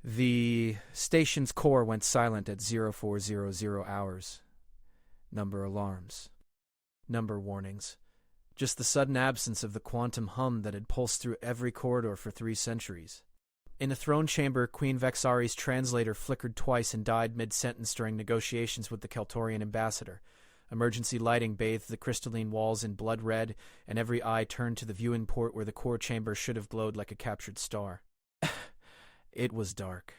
The station's core went silent at 0400 hours. Number alarms. Number warnings. Just the sudden absence of the quantum hum that had pulsed through every corridor for 3 centuries. In a throne chamber, Queen Vexari's translator flickered twice and died mid-sentence during negotiations with the Keltorian ambassador. Emergency lighting bathed the crystalline walls in blood red, and every eye turned to the viewing port where the core chamber should have glowed like a captured star. It was dark.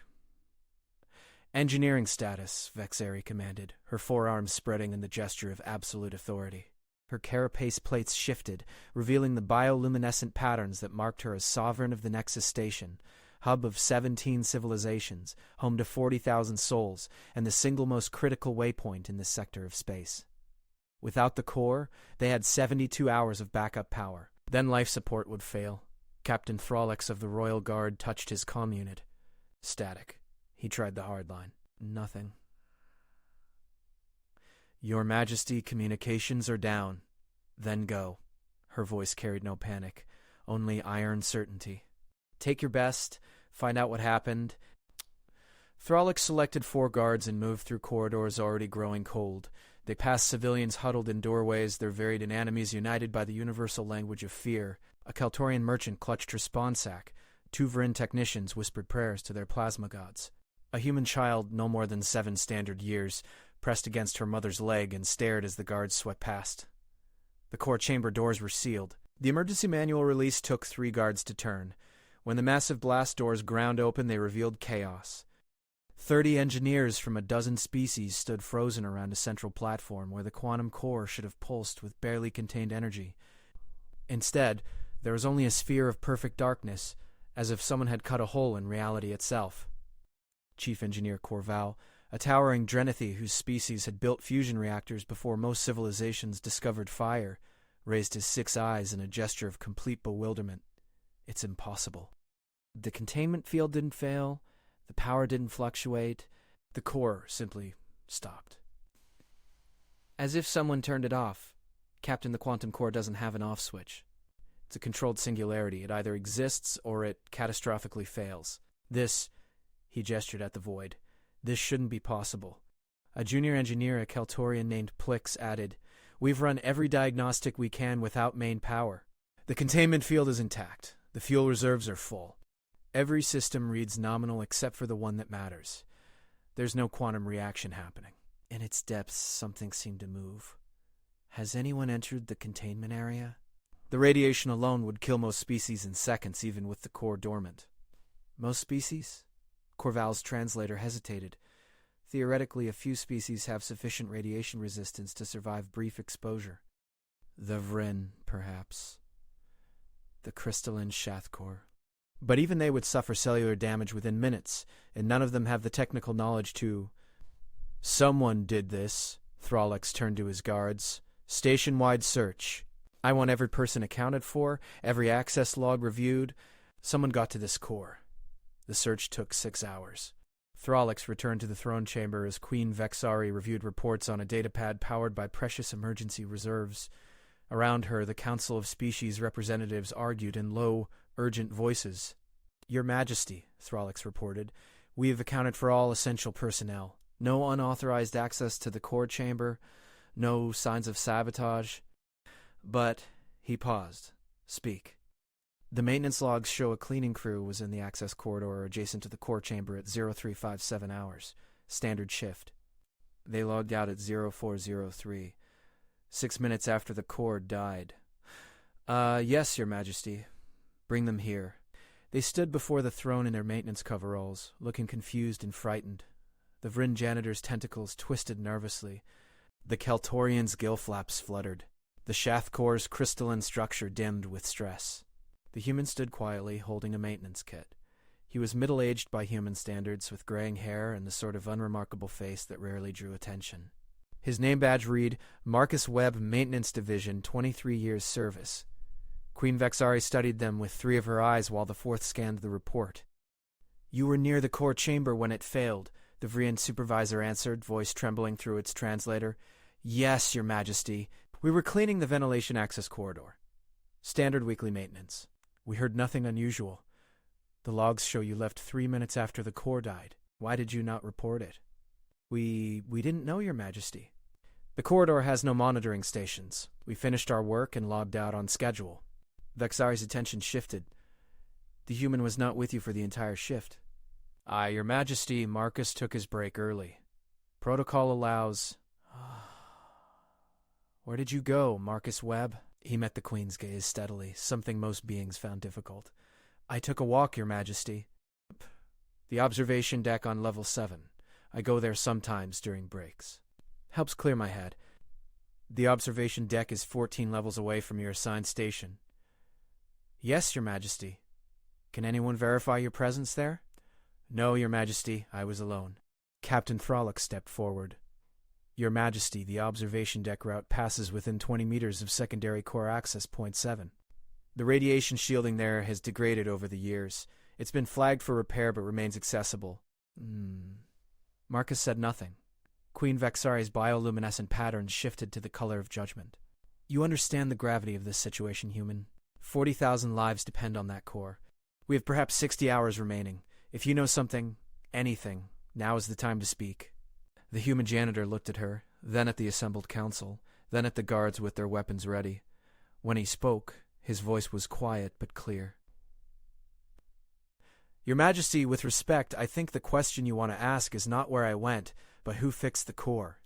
"Engineering status," Vexari commanded, her forearms spreading in the gesture of absolute authority. Her carapace plates shifted, revealing the bioluminescent patterns that marked her as sovereign of the Nexus Station, hub of 17 civilizations, home to 40,000 souls, and the single most critical waypoint in this sector of space. Without the core, they had 72 hours of backup power. Then life support would fail. Captain Throlix of the Royal Guard touched his comm unit. Static. He tried the hard line. Nothing. "Your Majesty, communications are down. Then go." Her voice carried no panic, only iron certainty. "Take your best, find out what happened." Throlix selected 4 guards and moved through corridors already growing cold. They passed civilians huddled in doorways, their varied enemies united by the universal language of fear. A Keltorian merchant clutched her spawn sack. 2 Varin technicians whispered prayers to their plasma gods. A human child, no more than 7 standard years, pressed against her mother's leg and stared as the guards swept past. The core chamber doors were sealed. The emergency manual release took 3 guards to turn. When the massive blast doors ground open, they revealed chaos. 30 engineers from a dozen species stood frozen around a central platform where the quantum core should have pulsed with barely contained energy. Instead, there was only a sphere of perfect darkness, as if someone had cut a hole in reality itself. Chief Engineer Corval, a towering Drenethi whose species had built fusion reactors before most civilizations discovered fire, raised his 6 eyes in a gesture of complete bewilderment. It's impossible. The containment field didn't fail, the power didn't fluctuate, the core simply stopped. As if someone turned it off. Captain, the quantum core doesn't have an off switch. It's a controlled singularity. It either exists or it catastrophically fails. This, he gestured at the void, this shouldn't be possible. A junior engineer, a Keltorian named Plix, added, "We've run every diagnostic we can without main power. The containment field is intact. The fuel reserves are full. Every system reads nominal except for the one that matters. There's no quantum reaction happening." In its depths, something seemed to move. Has anyone entered the containment area? The radiation alone would kill most species in seconds, even with the core dormant. Most species? Corval's translator hesitated. Theoretically, a few species have sufficient radiation resistance to survive brief exposure. The Vrin, perhaps. The crystalline Shathcore. But even they would suffer cellular damage within minutes, and none of them have the technical knowledge to... "Someone did this." Throlix turned to his guards. "Station-wide search. I want every person accounted for, every access log reviewed. Someone got to this core." The search took 6 hours. Throlix returned to the throne chamber as Queen Vexari reviewed reports on a datapad powered by precious emergency reserves. Around her, the Council of Species representatives argued in low, urgent voices. "Your Majesty," Throlix reported, "we have accounted for all essential personnel. No unauthorized access to the core chamber, no signs of sabotage. But," he paused, "speak." "The maintenance logs show a cleaning crew was in the access corridor adjacent to the core chamber at 0357 hours, standard shift. They logged out at 0403, 6 minutes after the core died." Yes, Your Majesty. Bring them here." They stood before the throne in their maintenance coveralls, looking confused and frightened. The Vrin janitor's tentacles twisted nervously. The Keltorian's gill flaps fluttered. The Shathcore's crystalline structure dimmed with stress. The human stood quietly, holding a maintenance kit. He was middle-aged by human standards, with graying hair and the sort of unremarkable face that rarely drew attention. His name badge read, Marcus Webb Maintenance Division, 23 years service. Queen Vexari studied them with 3 of her eyes while the 4th scanned the report. "You were near the core chamber when it failed," the Vrian supervisor answered, voice trembling through its translator. "Yes, Your Majesty. We were cleaning the ventilation access corridor. Standard weekly maintenance. We heard nothing unusual. The logs show you left 3 minutes after the core died. Why did you not report it? We didn't know, Your Majesty. The corridor has no monitoring stations. We finished our work and logged out on schedule. Vexari's attention shifted. The human was not with you for the entire shift. Your Majesty, Marcus took his break early. Protocol allows... Where did you go, Marcus Webb? He met the Queen's gaze steadily, something most beings found difficult. I took a walk, Your Majesty. The observation deck on level 7. I go there sometimes during breaks. Helps clear my head. The observation deck is 14 levels away from your assigned station. Yes, Your Majesty. Can anyone verify your presence there? No, Your Majesty, I was alone. Captain Frolic stepped forward. Your Majesty, the observation deck route passes within 20 meters of secondary core access point 7. The radiation shielding there has degraded over the years. It's been flagged for repair but remains accessible. Marcus said nothing. Queen Vexari's bioluminescent patterns shifted to the color of judgment. You understand the gravity of this situation, human. 40,000 lives depend on that core. We have perhaps 60 hours remaining. If you know something, anything, now is the time to speak. The human janitor looked at her, then at the assembled council, then at the guards with their weapons ready. When he spoke, his voice was quiet but clear. Your Majesty, with respect, I think the question you want to ask is not where I went, but who fixed the core.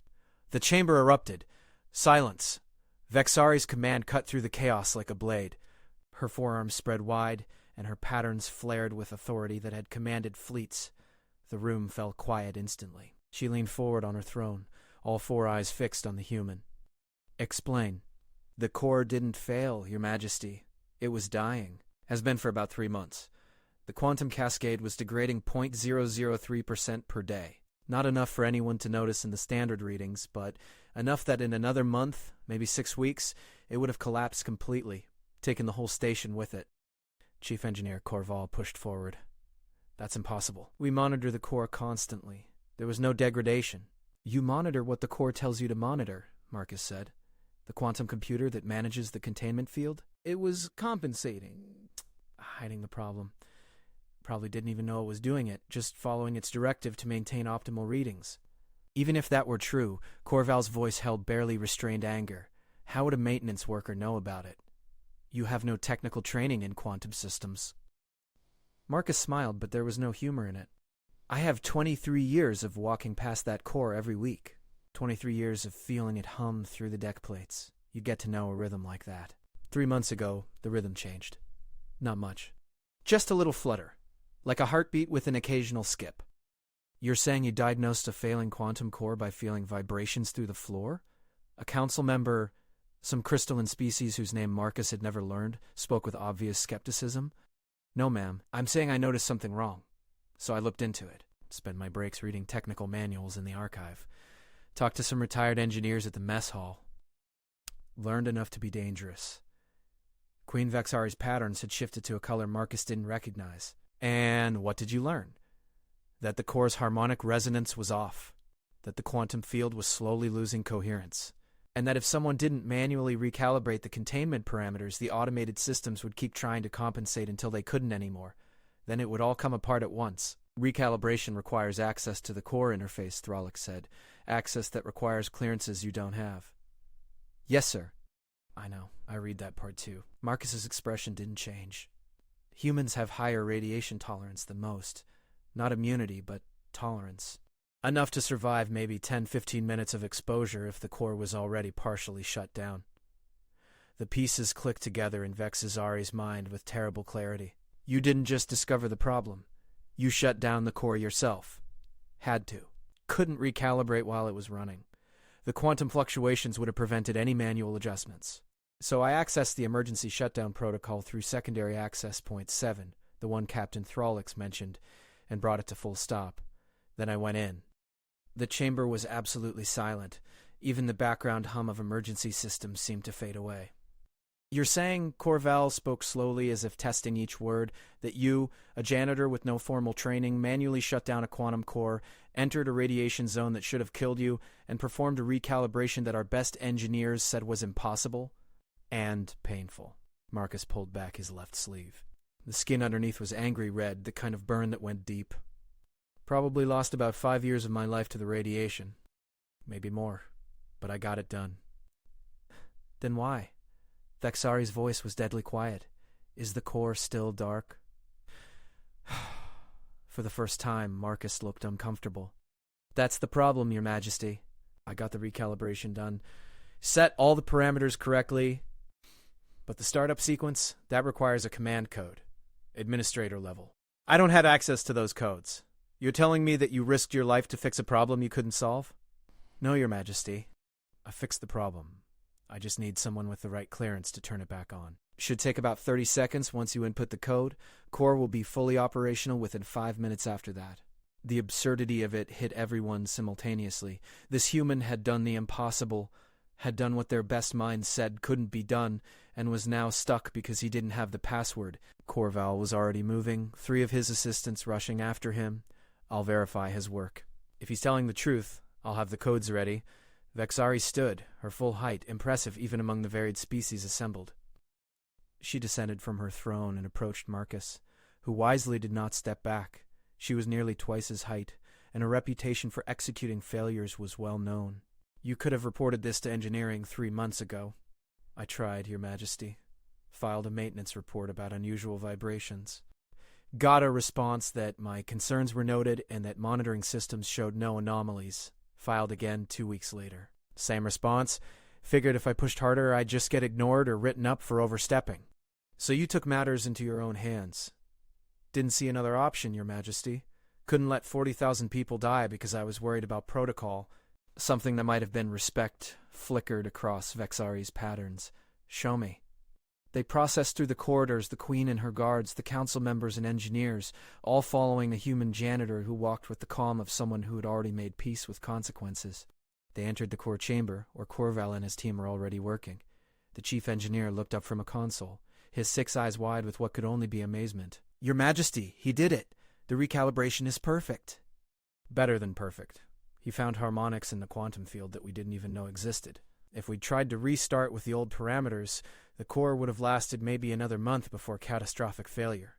The chamber erupted. Silence. Vexari's command cut through the chaos like a blade. Her forearms spread wide, and her patterns flared with authority that had commanded fleets. The room fell quiet instantly. She leaned forward on her throne, all 4 eyes fixed on the human. Explain. The core didn't fail, Your Majesty. It was dying. Has been for about 3 months. The quantum cascade was degrading 0.003% per day. Not enough for anyone to notice in the standard readings, but enough that in another month, maybe 6 weeks, it would have collapsed completely, taken the whole station with it. Chief Engineer Corval pushed forward. That's impossible. We monitor the core constantly. There was no degradation. You monitor what the core tells you to monitor, Marcus said. The quantum computer that manages the containment field? It was compensating. Hiding the problem. Probably didn't even know it was doing it, just following its directive to maintain optimal readings. Even if that were true, Corval's voice held barely restrained anger. How would a maintenance worker know about it? You have no technical training in quantum systems. Marcus smiled, but there was no humor in it. I have 23 years of walking past that core every week. 23 years of feeling it hum through the deck plates. You get to know a rhythm like that. 3 months ago, the rhythm changed. Not much. Just a little flutter. Like a heartbeat with an occasional skip. You're saying you diagnosed a failing quantum core by feeling vibrations through the floor? A council member, some crystalline species whose name Marcus had never learned, spoke with obvious skepticism? No, ma'am. I'm saying I noticed something wrong. So I looked into it. Spent my breaks reading technical manuals in the archive. Talked to some retired engineers at the mess hall. Learned enough to be dangerous. Queen Vexari's patterns had shifted to a color Marcus didn't recognize. And what did you learn? That the core's harmonic resonance was off. That the quantum field was slowly losing coherence. And that if someone didn't manually recalibrate the containment parameters, the automated systems would keep trying to compensate until they couldn't anymore. Then it would all come apart at once. Recalibration requires access to the core interface, Thralic said. Access that requires clearances you don't have. Yes, sir. I know. I read that part too. Marcus's expression didn't change. Humans have higher radiation tolerance than most. Not immunity, but tolerance. Enough to survive maybe 10-15 minutes of exposure if the core was already partially shut down. The pieces clicked together in Vexari's mind with terrible clarity. You didn't just discover the problem. You shut down the core yourself. Had to. Couldn't recalibrate while it was running. The quantum fluctuations would have prevented any manual adjustments. So I accessed the emergency shutdown protocol through secondary access point 7, the one Captain Thralix mentioned, and brought it to full stop. Then I went in. The chamber was absolutely silent. Even the background hum of emergency systems seemed to fade away. You're saying, Corval spoke slowly as if testing each word, that you, a janitor with no formal training, manually shut down a quantum core, entered a radiation zone that should have killed you, and performed a recalibration that our best engineers said was impossible? And painful. Marcus pulled back his left sleeve. The skin underneath was angry red, the kind of burn that went deep. Probably lost about 5 years of my life to the radiation. Maybe more. But I got it done. Then why? Vexari's voice was deadly quiet. Is the core still dark? For the first time, Marcus looked uncomfortable. That's the problem, Your Majesty. I got the recalibration done. Set all the parameters correctly. But the startup sequence, that requires a command code. Administrator level. I don't have access to those codes. You're telling me that you risked your life to fix a problem you couldn't solve? No, Your Majesty. I fixed the problem. I just need someone with the right clearance to turn it back on. Should take about 30 seconds once you input the code. Core will be fully operational within 5 minutes after that. The absurdity of it hit everyone simultaneously. This human had done the impossible, had done what their best minds said couldn't be done, and was now stuck because he didn't have the password. Corval was already moving, 3 of his assistants rushing after him. I'll verify his work. If he's telling the truth, I'll have the codes ready. Vexari stood, her full height, impressive even among the varied species assembled. She descended from her throne and approached Marcus, who wisely did not step back. She was nearly twice his height, and her reputation for executing failures was well known. You could have reported this to engineering 3 months ago. I tried, Your Majesty. Filed a maintenance report about unusual vibrations. Got a response that my concerns were noted and that monitoring systems showed no anomalies. Filed again 2 weeks later. Same response. Figured if I pushed harder, I'd just get ignored or written up for overstepping. So you took matters into your own hands. Didn't see another option, Your Majesty. Couldn't let 40,000 people die because I was worried about protocol. Something that might have been respect flickered across Vexari's patterns. Show me. They processed through the corridors, the Queen and her guards, the council members and engineers, all following a human janitor who walked with the calm of someone who had already made peace with consequences. They entered the core chamber, where Corval and his team were already working. The chief engineer looked up from a console, his 6 eyes wide with what could only be amazement. Your Majesty, he did it! The recalibration is perfect! Better than perfect. He found harmonics in the quantum field that we didn't even know existed. If we'd tried to restart with the old parameters, the core would have lasted maybe another month before catastrophic failure.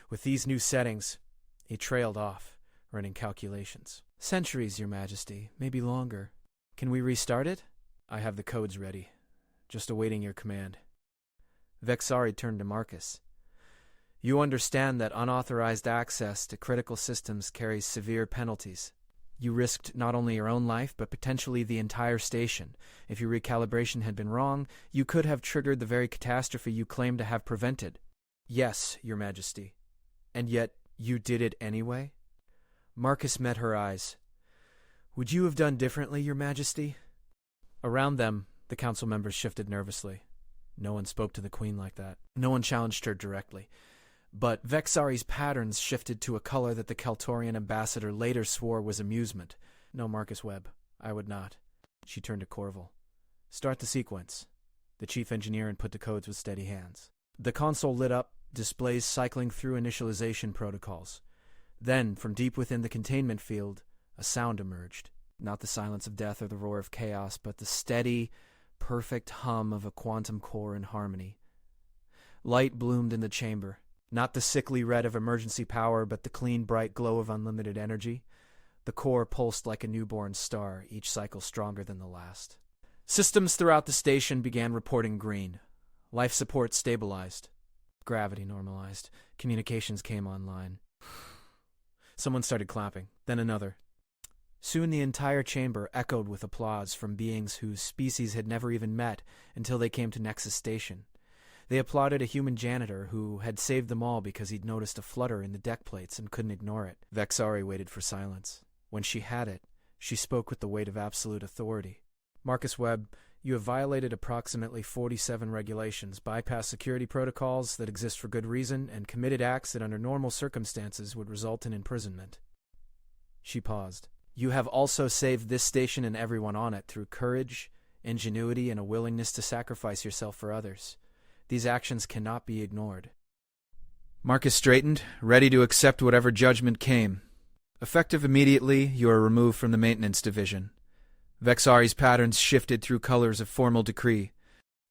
With these new settings, he trailed off, running calculations. Centuries, Your Majesty, maybe longer. Can we restart it? I have the codes ready. Just awaiting your command. Vexari turned to Marcus. You understand that unauthorized access to critical systems carries severe penalties. You risked not only your own life, but potentially the entire station. If your recalibration had been wrong, you could have triggered the very catastrophe you claim to have prevented. Yes, Your Majesty. And yet, you did it anyway? Marcus met her eyes. Would you have done differently, Your Majesty? Around them, the council members shifted nervously. No one spoke to the Queen like that. No one challenged her directly. But Vexari's patterns shifted to a color that the Keltorian ambassador later swore was amusement. No, Marcus Webb, I would not. She turned to Corval. Start the sequence. The chief engineer input the codes with steady hands. The console lit up, displays cycling through initialization protocols. Then, from deep within the containment field, a sound emerged. Not the silence of death or the roar of chaos, but the steady, perfect hum of a quantum core in harmony. Light bloomed in the chamber. Not the sickly red of emergency power, but the clean, bright glow of unlimited energy. The core pulsed like a newborn star, each cycle stronger than the last. Systems throughout the station began reporting green. Life support stabilized. Gravity normalized. Communications came online. Someone started clapping, then another. Soon the entire chamber echoed with applause from beings whose species had never even met until they came to Nexus Station. They applauded a human janitor who had saved them all because he'd noticed a flutter in the deck plates and couldn't ignore it. Vexari waited for silence. When she had it, she spoke with the weight of absolute authority. Marcus Webb, you have violated approximately 47 regulations, bypassed security protocols that exist for good reason, and committed acts that under normal circumstances would result in imprisonment. She paused. You have also saved this station and everyone on it through courage, ingenuity, and a willingness to sacrifice yourself for others. These actions cannot be ignored. Marcus straightened, ready to accept whatever judgment came. Effective immediately, you are removed from the maintenance division. Vexari's patterns shifted through colors of formal decree.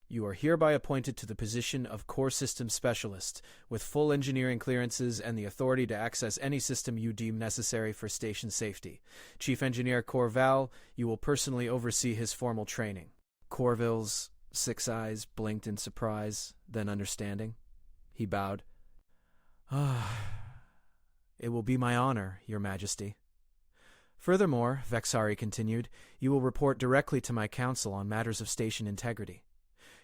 You are hereby appointed to the position of Core Systems Specialist, with full engineering clearances and the authority to access any system you deem necessary for station safety. Chief Engineer Corval, you will personally oversee his formal training. Corville's 6 eyes blinked in surprise, then understanding. He bowed. It will be my honor, Your Majesty. Furthermore, Vexari continued, you will report directly to my council on matters of station integrity.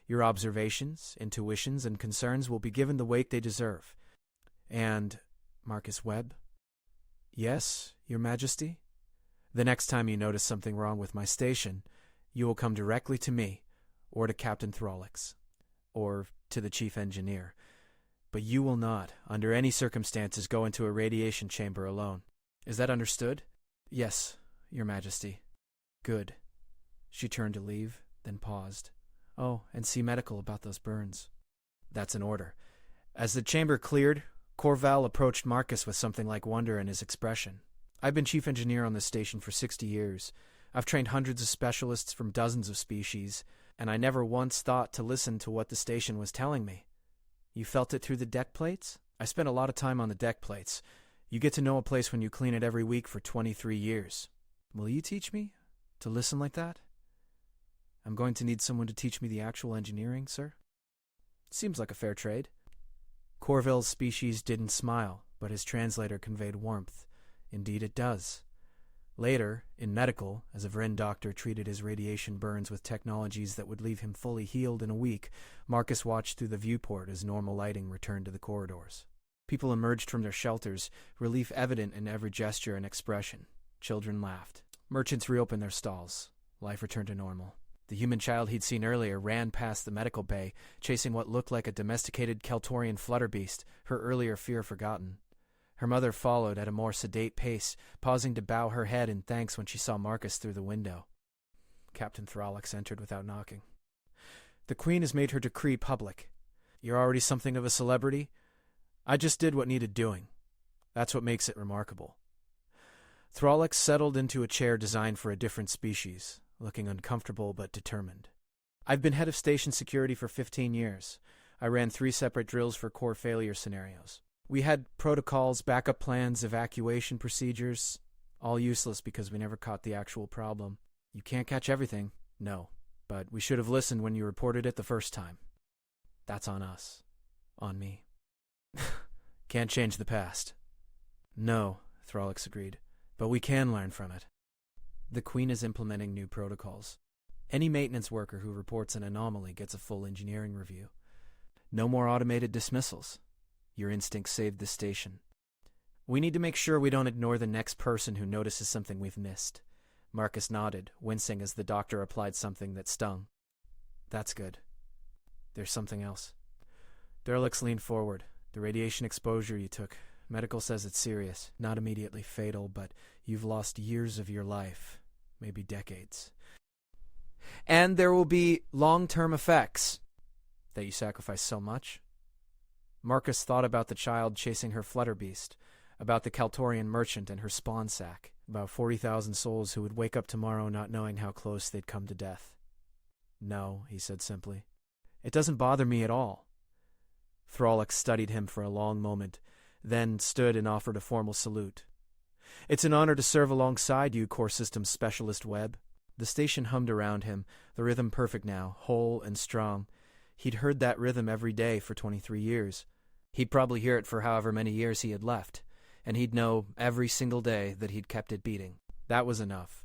Your observations, intuitions, and concerns will be given the weight they deserve. And, Marcus Webb? Yes, Your Majesty? The next time you notice something wrong with my station, you will come directly to me, or to Captain Throlix, or to the Chief Engineer. But you will not, under any circumstances, go into a radiation chamber alone. Is that understood? Yes, Your Majesty. Good. She turned to leave, then paused. Oh, and see medical about those burns. That's an order. As the chamber cleared, Corval approached Marcus with something like wonder in his expression. I've been chief engineer on this station for 60 years. I've trained hundreds of specialists from dozens of species, and I never once thought to listen to what the station was telling me. You felt it through the deck plates? I spent a lot of time on the deck plates. You get to know a place when you clean it every week for 23 years. Will you teach me to listen like that? I'm going to need someone to teach me the actual engineering, sir. Seems like a fair trade. Corville's species didn't smile, but his translator conveyed warmth. Indeed it does. Later, in medical, as a Vrin doctor treated his radiation burns with technologies that would leave him fully healed in a week, Marcus watched through the viewport as normal lighting returned to the corridors. People emerged from their shelters, relief evident in every gesture and expression. Children laughed. Merchants reopened their stalls. Life returned to normal. The human child he'd seen earlier ran past the medical bay, chasing what looked like a domesticated Keltorian flutterbeast, her earlier fear forgotten. Her mother followed at a more sedate pace, pausing to bow her head in thanks when she saw Marcus through the window. Captain Throlix entered without knocking. The Queen has made her decree public. You're already something of a celebrity? I just did what needed doing. That's what makes it remarkable. Throlix settled into a chair designed for a different species, looking uncomfortable but determined. I've been head of station security for 15 years. I ran 3 separate drills for core failure scenarios. We had protocols, backup plans, evacuation procedures, all useless because we never caught the actual problem. You can't catch everything, no, but we should have listened when you reported it the first time. That's on us. On me. Can't change the past. No, Throlix agreed, but we can learn from it. The Queen is implementing new protocols. Any maintenance worker who reports an anomaly gets a full engineering review. No more automated dismissals. Your instincts saved the station. We need to make sure we don't ignore the next person who notices something we've missed. Marcus nodded, wincing as the doctor applied something that stung. That's good. There's something else. Derlix leaned forward. The radiation exposure you took. Medical says it's serious. Not immediately fatal, but you've lost years of your life. Maybe decades. And there will be long-term effects. That you sacrifice so much? Marcus thought about the child chasing her flutterbeast, about the Kaltorian merchant and her spawn sack, about 40,000 souls who would wake up tomorrow not knowing how close they'd come to death. No, he said simply. It doesn't bother me at all. Throlix studied him for a long moment, then stood and offered a formal salute. It's an honor to serve alongside you, Core Systems Specialist Webb. The station hummed around him, the rhythm perfect now, whole and strong. He'd heard that rhythm every day for 23 years. He'd probably hear it for however many years he had left, and he'd know every single day that he'd kept it beating. That was enough.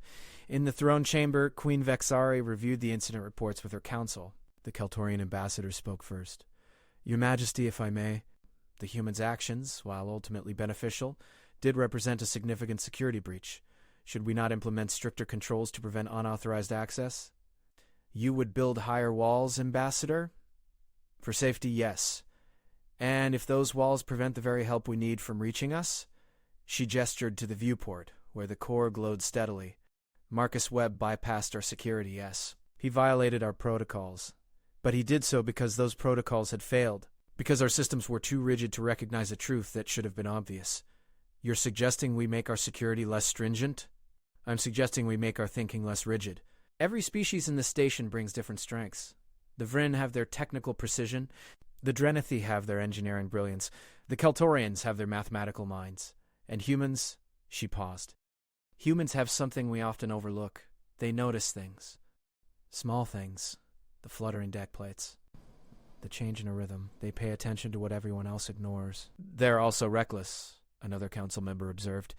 In the throne chamber, Queen Vexari reviewed the incident reports with her council. The Keltorian ambassador spoke first. Your Majesty, if I may, the human's actions, while ultimately beneficial, did represent a significant security breach. Should we not implement stricter controls to prevent unauthorized access? You would build higher walls, Ambassador? For safety, yes. And if those walls prevent the very help we need from reaching us? She gestured to the viewport, where the core glowed steadily. Marcus Webb bypassed our security, yes. He violated our protocols. But he did so because those protocols had failed, because our systems were too rigid to recognize a truth that should have been obvious. You're suggesting we make our security less stringent? I'm suggesting we make our thinking less rigid. Every species in this station brings different strengths. The Vryn have their technical precision. The Drenethi have their engineering brilliance. The Keltorians have their mathematical minds. And humans, she paused. Humans have something we often overlook. They notice things. Small things. The fluttering deck plates. The change in a rhythm. They pay attention to what everyone else ignores. They're also reckless, another council member observed.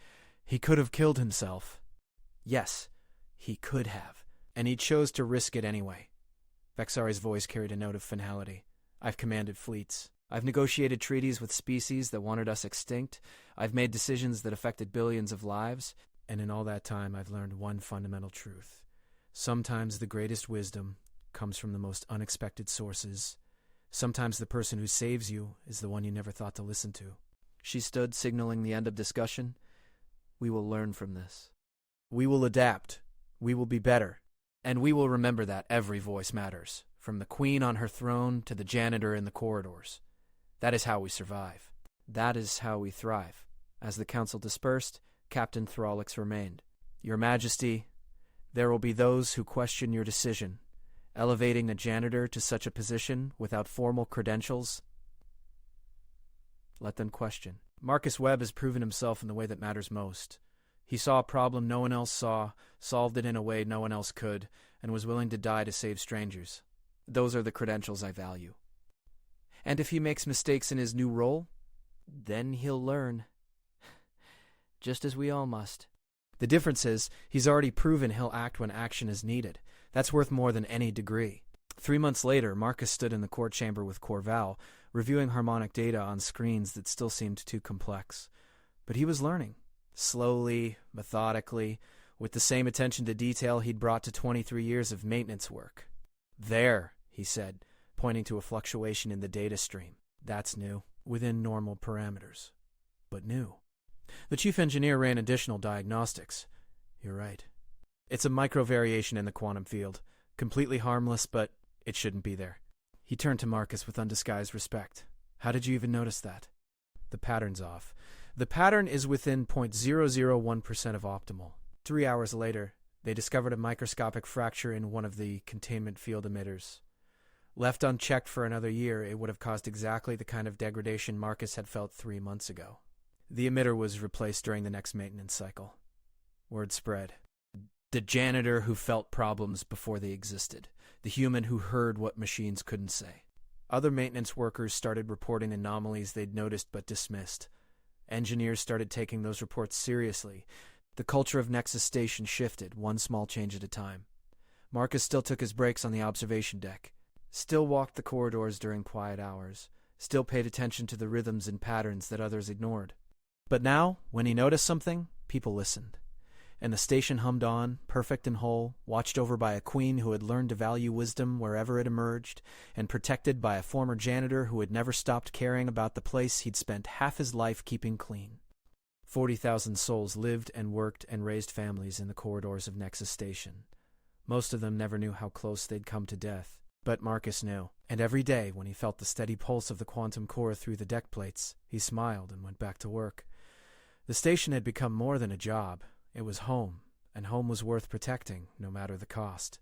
He could have killed himself. Yes, he could have. And he chose to risk it anyway. Vexari's voice carried a note of finality. I've commanded fleets. I've negotiated treaties with species that wanted us extinct. I've made decisions that affected billions of lives. And in all that time, I've learned one fundamental truth. Sometimes the greatest wisdom comes from the most unexpected sources. Sometimes the person who saves you is the one you never thought to listen to. She stood, signaling the end of discussion. We will learn from this. We will adapt. We will be better. And we will remember that every voice matters, from the queen on her throne to the janitor in the corridors. That is how we survive. That is how we thrive. As the council dispersed, Captain Thrallix remained. Your Majesty, there will be those who question your decision. Elevating a janitor to such a position without formal credentials? Let them question. Marcus Webb has proven himself in the way that matters most. He saw a problem no one else saw, solved it in a way no one else could, and was willing to die to save strangers. Those are the credentials I value. And if he makes mistakes in his new role, then he'll learn. Just as we all must. The difference is, he's already proven he'll act when action is needed. That's worth more than any degree. 3 months later, Marcus stood in the court chamber with Corval, reviewing harmonic data on screens that still seemed too complex. But he was learning. Slowly, methodically, with the same attention to detail he'd brought to 23 years of maintenance work. There, he said, pointing to a fluctuation in the data stream. That's new, within normal parameters. But new. The chief engineer ran additional diagnostics. You're right. It's a micro-variation in the quantum field. Completely harmless, but it shouldn't be there. He turned to Marcus with undisguised respect. How did you even notice that? The pattern's off. The pattern is within 0.001% of optimal. 3 hours later, they discovered a microscopic fracture in one of the containment field emitters. Left unchecked for another year, it would have caused exactly the kind of degradation Marcus had felt 3 months ago. The emitter was replaced during the next maintenance cycle. Word spread. The janitor who felt problems before they existed. The human who heard what machines couldn't say. Other maintenance workers started reporting anomalies they'd noticed but dismissed. Engineers started taking those reports seriously. The culture of Nexus Station shifted, one small change at a time. Marcus still took his breaks on the observation deck. Still walked the corridors during quiet hours. Still paid attention to the rhythms and patterns that others ignored. But now, when he noticed something, people listened. And the station hummed on, perfect and whole, watched over by a queen who had learned to value wisdom wherever it emerged, and protected by a former janitor who had never stopped caring about the place he'd spent half his life keeping clean. 40,000 souls lived and worked and raised families in the corridors of Nexus Station. Most of them never knew how close they'd come to death. But Marcus knew, and every day when he felt the steady pulse of the quantum core through the deck plates, he smiled and went back to work. The station had become more than a job. It was home, and home was worth protecting, no matter the cost.